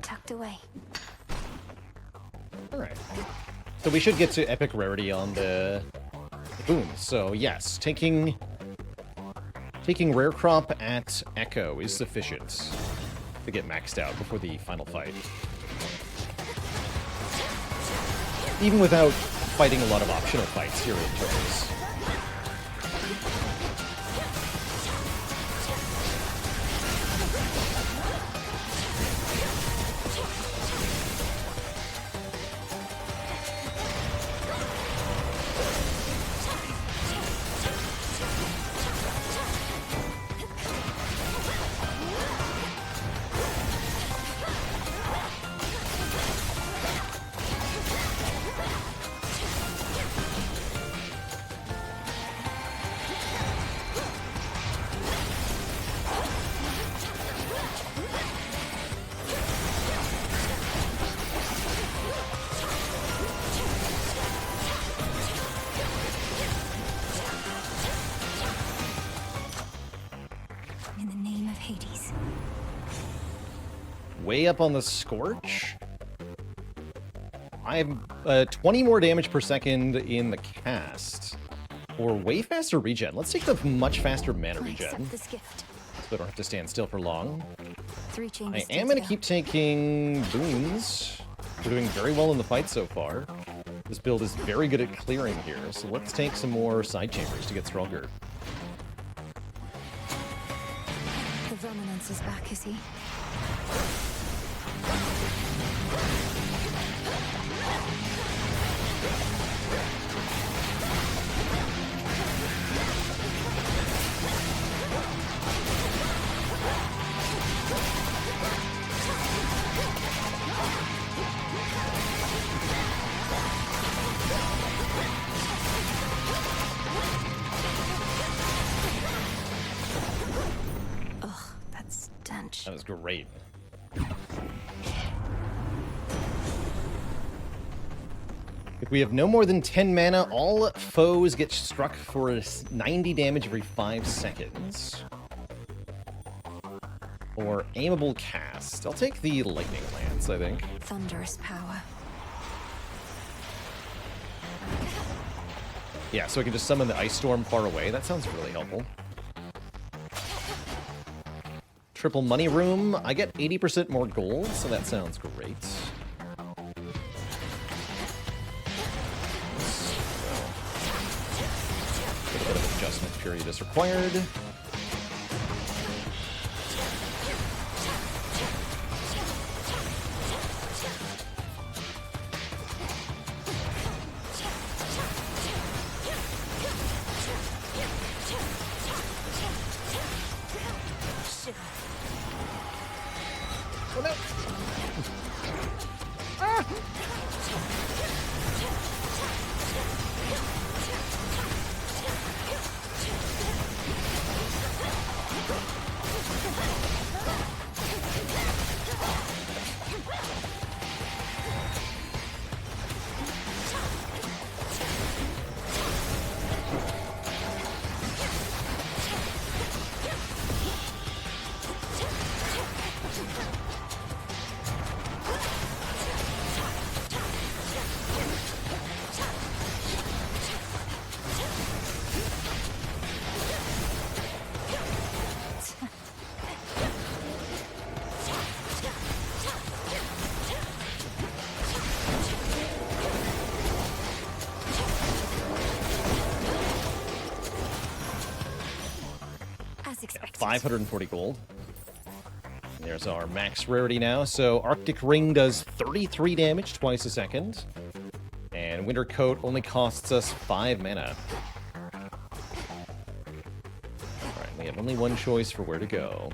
Tucked away. Alright. So we should get to epic rarity on the boom. So yes, taking rare crop at Echo is sufficient to get maxed out before the final fight. Even without fighting a lot of optional fights here in turns. In the name of Hades. Way up on the Scorch. I have 20 more damage per second in the cast. Or way faster regen. Let's take the much faster mana regen. Accept this gift. So I don't have to stand still for long. 3 chambers. I am going to keep taking boons. We're doing very well in the fight so far. This build is very good at clearing here, so let's take some more side chambers to get stronger. The Dominance is back, is he? That was great. If we have no more than 10 mana, all foes get struck for 90 damage every 5 seconds. Or aimable cast. I'll take the Lightning Lance, I think. Thunderous power. Yeah, so I can just summon the Ice Storm far away. That sounds really helpful. Triple Money Room. I get 80% more gold, so that sounds great. A little bit of adjustment period is required. As expected. 540 gold. There's our max rarity now. So Arctic Ring does 33 damage twice a second. And Winter Coat only costs us 5 mana. Alright, we have only one choice for where to go.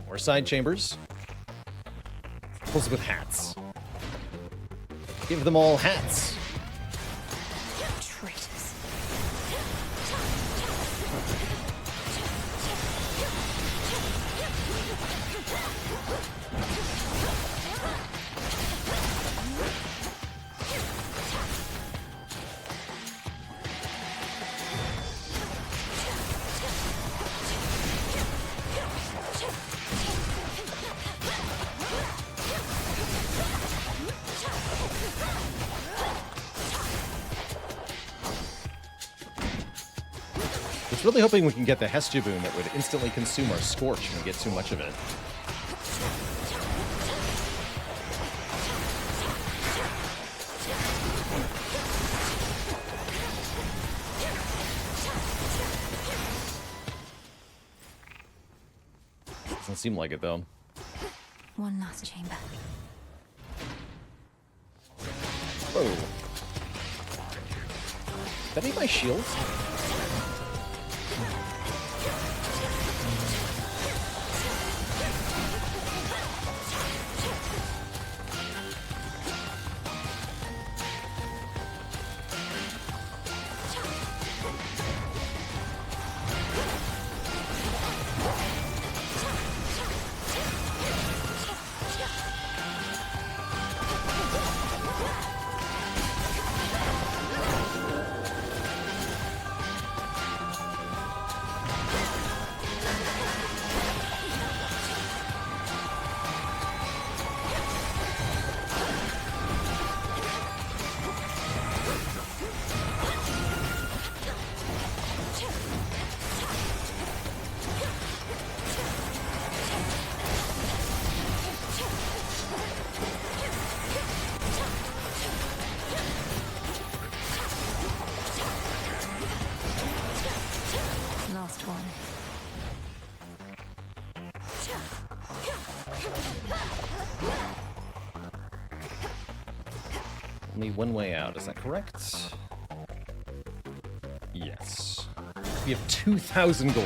More side chambers. Pulls with hats. Give them all hats. Traitors. I was really hoping we can get the Hestia boon that would instantly consume our Scorch when we get too much of it. Doesn't seem like it, though. One last chamber. Whoa. Did that need my shield? Only one way out, is that correct? Yes. We have 2,000 gold.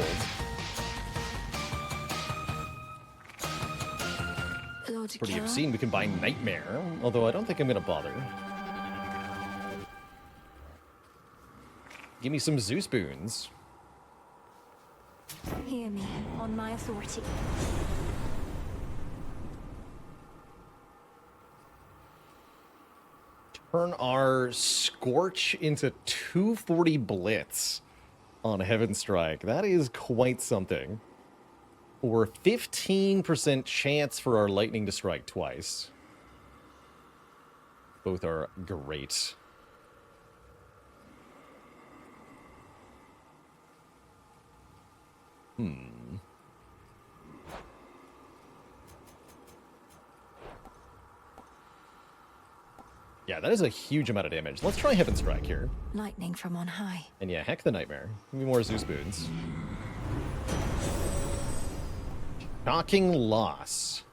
Lord Pretty Killer? obscene. We can buy Nightmare, although I don't think I'm gonna bother. Give me some Zeus boons. Hear me, on my authority. Turn our Scorch into 240 Blitz on Heaven Strike. That is quite something. Or 15% chance for our Lightning to strike twice. Both are great. Yeah, that is a huge amount of damage. Let's try Heaven Strike here. Lightning from on high. And yeah, heck the Nightmare. Give me more Zeus boons. Shocking Loss.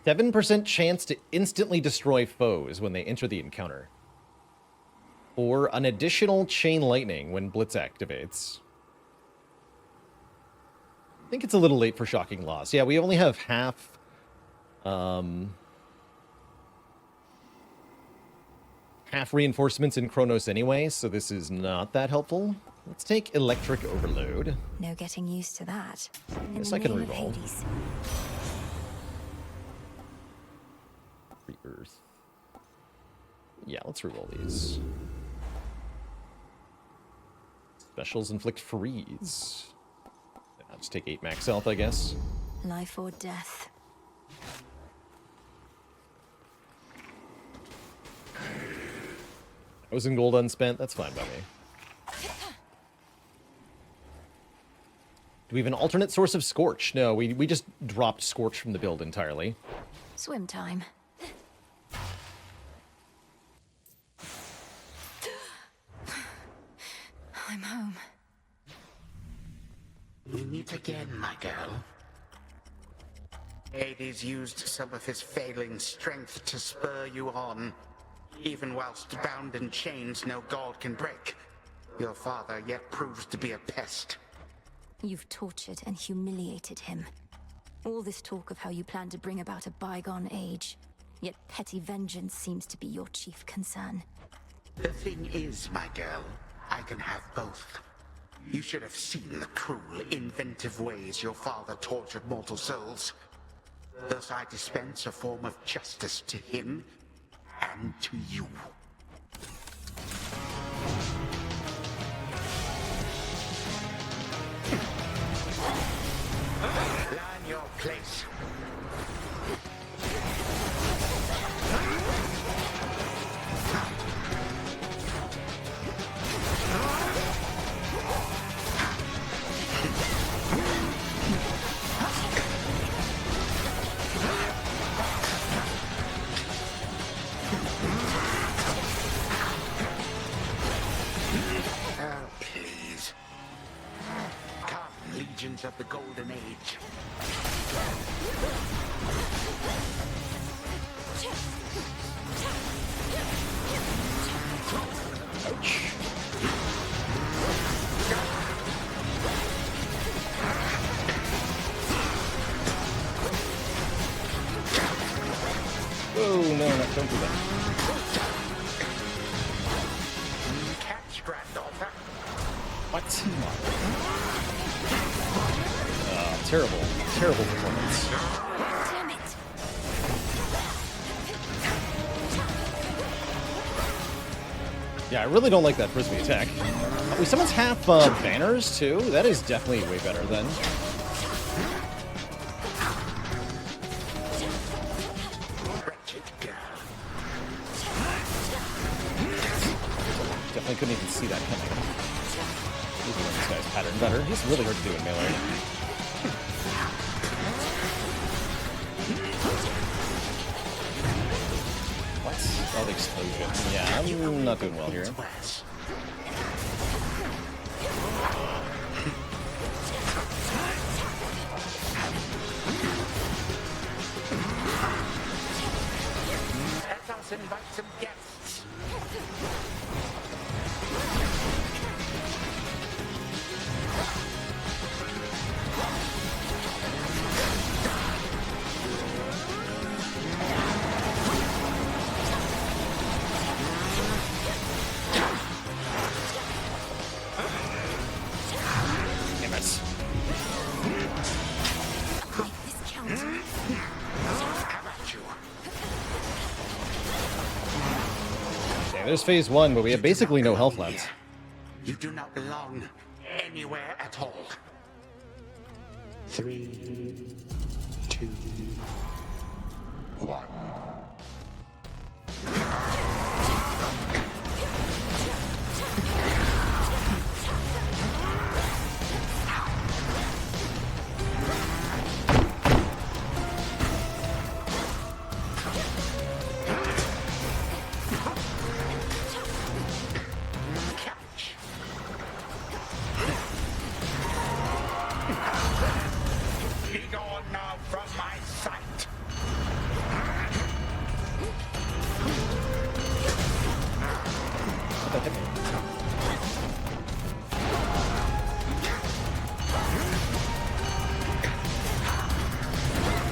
7% chance to instantly destroy foes when they enter the encounter. Or an additional Chain Lightning when Blitz activates. I think it's a little late for Shocking Loss. Yeah, we only have half... half reinforcements in Kronos anyway, so this is not that helpful. Let's take Electric Overload. No getting used to that. In Yes, the I can name of reroll. Hades. Earth. Yeah, let's reroll these. Specials inflict freeze. I'll just take 8 max health, I guess. Life or death. 1,000 gold unspent, that's fine by me. Do we have an alternate source of Scorch? No, we just dropped Scorch from the build entirely. Swim time. I'm home. We meet again, my girl. Hades used some of his failing strength to spur you on. Even whilst bound in chains no god can break, your father yet proves to be a pest. You've tortured and humiliated him. All this talk of how you plan to bring about a bygone age, yet petty vengeance seems to be your chief concern. The thing is, my girl, I can have both. You should have seen the cruel, inventive ways your father tortured mortal souls. Thus I dispense a form of justice to him and to you. Line your place. Please. Come, legions of the Golden Age. Oh, no, don't do that. Catch, granddaughter. What? Terrible. Terrible performance. Damn it! Yeah, I really don't like that frisbee attack. We summons half banners, too. That is definitely way better than... Wretched girl. Definitely couldn't even see that coming. Even though this guy's pattern better. He's really hard to do in melee. What? Oh, the explosion. Yeah, I'm not doing well here. Let us us invite some guests. Damn it. This counts. How about you? Okay, there's phase 1, but we have basically no health left. You do not belong anywhere at all. 3, 2, 1. Be gone now from my sight. That hit me.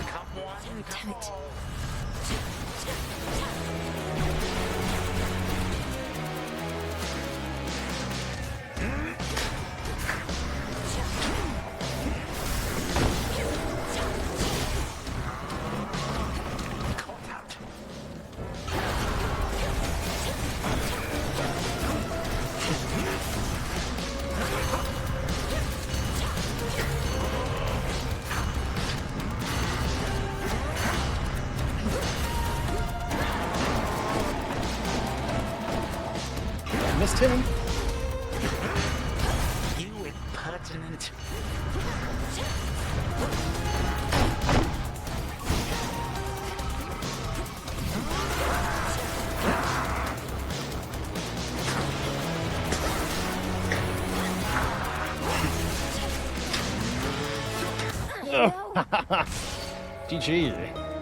Come one, Damn come it. all. Caught out. I missed him. You impertinent. GG.